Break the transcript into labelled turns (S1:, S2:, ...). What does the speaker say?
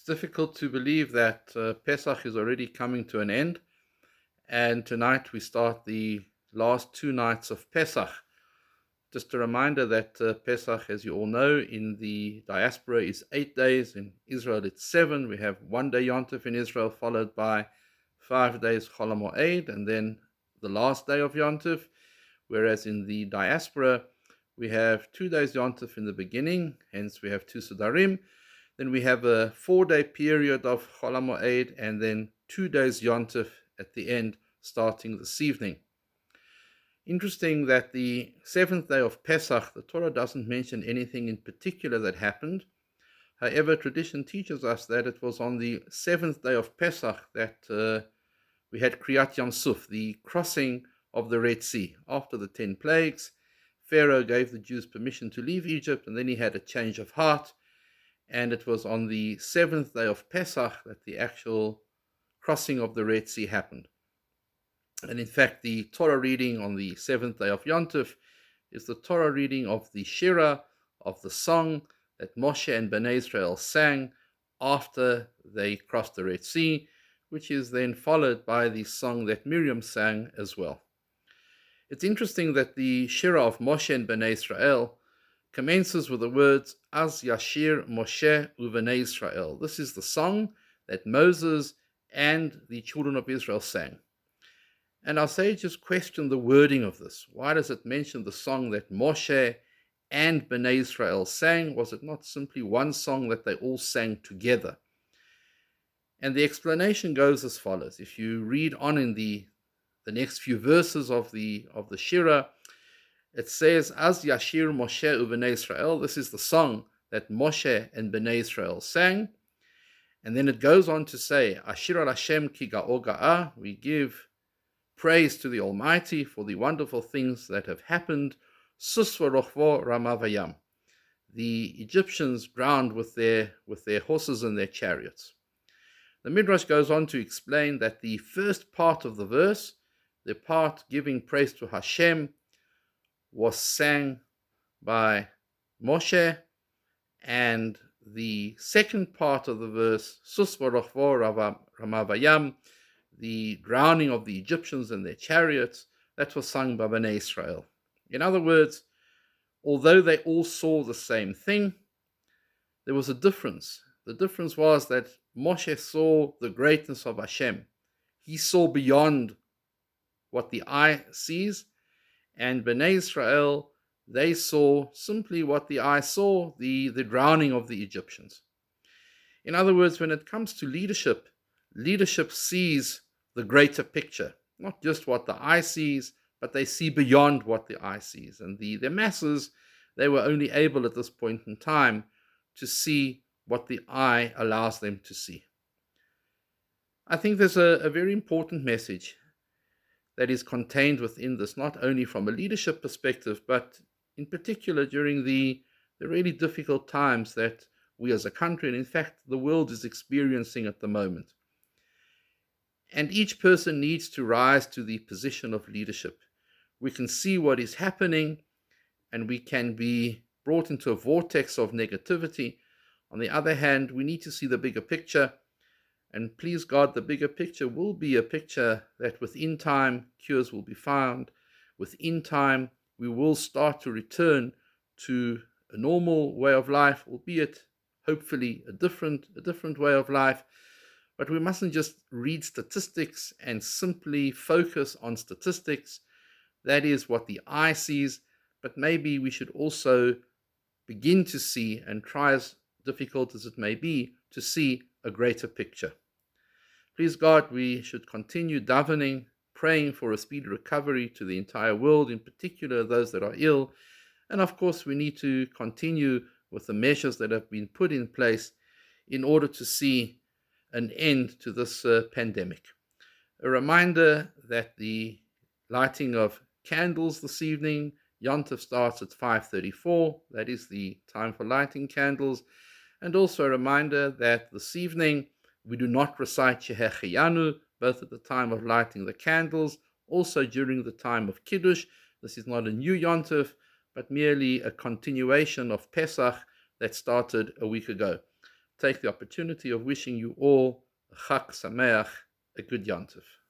S1: It's difficult to believe that Pesach is already coming to an end, and tonight we start the last 2 nights of Pesach. Just a reminder that Pesach, as you all know, in the diaspora is 8 days. In Israel, it's 7. We have 1 day Yontif in Israel, followed by 5 days Chol HaMoed, and then the last day of Yontif. Whereas in the diaspora, we have 2 days Yontif in the beginning, hence we have 2 Sudarim. Then we have a 4 day period of Chol HaMoed, and then 2 days Yontif at the end, starting this evening. Interesting that the 7th day of Pesach, the Torah doesn't mention anything in particular that happened. However, tradition teaches us that it was on the 7th day of Pesach that we had Kriyat Yam Suf, the crossing of the Red Sea. After the 10 plagues, Pharaoh gave the Jews permission to leave Egypt, and then he had a change of heart. And it was on the 7th day of Pesach that the actual crossing of the Red Sea happened. And in fact, the Torah reading on the 7th day of Yontif is the Torah reading of the Shira, of the song that Moshe and Bnei Israel sang after they crossed the Red Sea, which is then followed by the song that Miriam sang as well. It's interesting that the Shira of Moshe and Bnei Israel commences with the words, Az Yashir Moshe Uvenei Israel. This is the song that Moses and the children of Israel sang. And our sages question the wording of this. Why does it mention the song that Moshe and Bnei Israel sang? Was it not simply one song that they all sang together? And the explanation goes as follows. If you read on in the next few verses of the Shira, it says, Az Yashir Moshe Uvenei Israel. This is the song that Moshe and Bnei Israel sang. And then it goes on to say, Ashir al Hashem ki ga'o ga'ah. We give praise to the Almighty for the wonderful things that have happened. Sus v'rochvo ramavayam. The Egyptians drowned with their horses and their chariots. The Midrash goes on to explain that the first part of the verse, the part giving praise to Hashem, was sang by Moshe, and the second part of the verse, Sus v'rochvo ramavayam, the drowning of the Egyptians and their chariots, that was sung by Bnei Israel. In other words, although they all saw the same thing, there was a difference. The difference was that Moshe saw the greatness of Hashem. He saw beyond what the eye sees, and Bnei Israel, they saw simply what the eye saw, the drowning of the Egyptians. In other words, when it comes to leadership, leadership sees the greater picture, not just what the eye sees, but they see beyond what the eye sees. And the masses, they were only able at this point in time to see what the eye allows them to see. I think there's a very important message that is contained within this, not only from a leadership perspective, but in particular during the really difficult times that we as a country, and in fact the world, is experiencing at the moment. And each person needs to rise to the position of leadership. We can see what is happening, and we can be brought into a vortex of negativity. On the other hand, we need to see the bigger picture. And please God, the bigger picture will be a picture that within time, cures will be found. Within time, we will start to return to a normal way of life, albeit hopefully a different way of life. But we mustn't just read statistics and simply focus on statistics. That is what the eye sees. But maybe we should also begin to see, and try, as difficult as it may be, to see a greater picture. Please God, we should continue davening, praying for a speedy recovery to the entire world, in particular those that are ill. And of course, we need to continue with the measures that have been put in place in order to see an end to this pandemic. A reminder that the lighting of candles this evening, Yontif, starts at 5:34. That is the time for lighting candles. And also a reminder that this evening we do not recite Shehecheyanu, both at the time of lighting the candles, also during the time of Kiddush. This is not a new Yontif, but merely a continuation of Pesach that started a week ago. take the opportunity of wishing you all a Chag Sameach, a good Yontif.